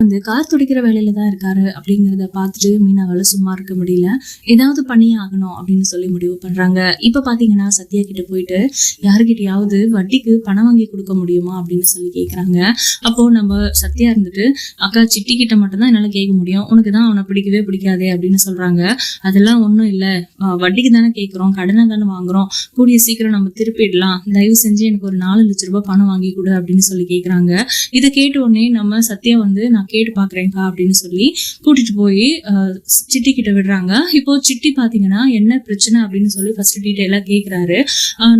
வந்து கார் துடைக்கிற வேலையில தான் இருக்காரு அப்படிங்கிறத பார்த்துட்டு மீனாவால சும்மா இருக்க முடியல. ஏதாவது பண்ணியே ஆகணும் அப்படின்னு சொல்லி முடிவு பண்றாங்க. இப்ப பாத்தீங்கன்னா சத்யா கிட்ட போயிட்டு யாருகிட்டயாவது வட்டிக்கு பணம் வாங்கி கொடுக்க முடியுமா அப்படின்னு சொல்லி கேக்குறாங்க. அப்போ நம்ம சத்யா இருந்துட்டு, அக்கா சிட்டி கிட்ட மட்டும் தான் என்னால கேட்க முடியும், உனக்கு தான் அவனை பிடிக்கவே பிடிக்காதே அப்படின்னு சொல்றாங்க. அதெல்லாம் ஒண்ணும் இல்ல, வட்டிக்கு தானே கேட்கிறோம், கடனை தானே வாங்குறோம், கூடிய சீக்கிரம் நம்ம திருப்பிடலாம், தயவு செஞ்சு எனக்கு ஒரு 4 லட்ச ரூபாய் பணம் வாங்கி கொடு அப்படின்னு சொல்லி கேக்குறாங்க. இதை கேட்ட உடனே நம்ம சத்யா வந்து, நான் கேட்டு பாக்குறேன்க்கா அப்படின்னு சொல்லி கூட்டிட்டு போய் சிட்டி கிட்ட விடுறாங்க. இப்போ சிட்டி பாத்தீங்கன்னா என்ன பிரச்சனை அப்படின்னு சொல்லி ஃபர்ஸ்ட் டீட்டெயிலா கேக்குறாரு.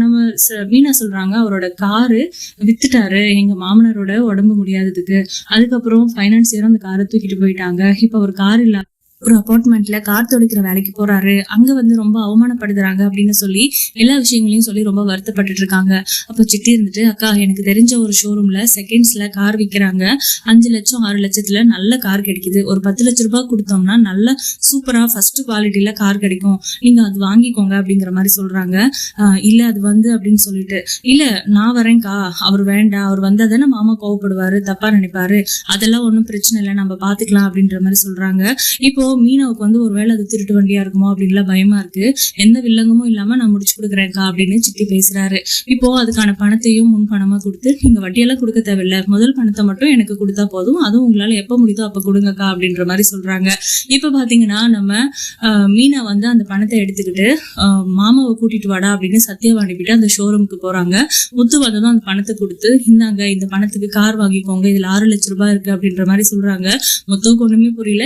நம்ம மீனா சொல்றாங்க, அவரோட காரு வித்துட்டாரு எங்க மாமனாரோட உடம்பு முடியாததுக்கு, அதுக்கப்புறம் பைனான்சியரும் அந்த காரை தூக்கிட்டு போயிட்டாங்க. இப்ப அவர் கார் இல்ல, ஒரு அபார்ட்மெண்ட்ல கார் துடைக்கிற வேலைக்கு போறாரு, அங்க வந்து ரொம்ப அவமானப்படுத்துறாங்க அப்படின்னு சொல்லி எல்லா விஷயங்களையும் சொல்லி ரொம்ப வருத்தப்பட்டு இருக்காங்க. அப்ப சிட்டி இருந்துட்டு, அக்கா எனக்கு தெரிஞ்ச ஒரு ஷோரூம்ல செகண்ட்ஸ்ல கார் விற்கிறாங்க, 5 லட்சம் 6 லட்சத்துல நல்ல கார் கிடைக்குது, ஒரு 10 லட்ச ரூபாய் கொடுத்தோம்னா நல்ல சூப்பரா ஃபர்ஸ்ட் குவாலிட்டியில கார் கிடைக்கும், நீங்க அது வாங்கிக்கோங்க அப்படிங்கிற மாதிரி சொல்றாங்க. இல்ல அது வந்து அப்படின்னு சொல்லிட்டு, இல்ல நான் வரேன்க்கா, அவர் வேண்டாம், அவர் வந்தா தானே மாமா கோவப்படுவாரு, தப்பா நினைப்பாரு, அதெல்லாம் ஒன்றும் பிரச்சனை இல்லை, நம்ம பாத்துக்கலாம் அப்படின்ற மாதிரி சொல்றாங்க. இப்போ மீனாவுக்கு வந்து ஒருவேளை அது திருட்டு வண்டியா இருக்குமோ அப்படின்லாம் பயமா இருக்கு, எந்த வில்லங்கமும் இல்லாம நான் முடிச்சு கொடுக்குறேன்க்கா அப்படின்னு சிட்டி பேசுறாரு. இப்போ அதுக்கான பணத்தையும் முன் பணமா கொடுத்து, நீங்க வட்டியெல்லாம் கொடுக்க தேவையில்ல, முதல் பணத்தை மட்டும் எனக்கு கொடுத்தா போதும், அதுவும் உங்களால எப்ப முடியுதோ அப்ப கொடுங்கக்கா அப்படின்ற மாதிரி சொல்றாங்க. இப்ப பாத்தீங்கன்னா நம்ம மீனா வந்து அந்த பணத்தை எடுத்துக்கிட்டு மாமாவை கூட்டிட்டு வாடா அப்படின்னு சத்யாவை அனுப்பிட்டு அந்த ஷோரூமுக்கு போறாங்க. முத்து வந்ததும் அந்த பணத்தை கொடுத்து, இந்தாங்க இந்த பணத்துக்கு கார் வாங்கிக்கோங்க, இதுல 6 லட்ச ரூபாய் இருக்கு அப்படின்ற மாதிரி சொல்றாங்க. முத்துவுக்கு ஒண்ணுமே புரியல.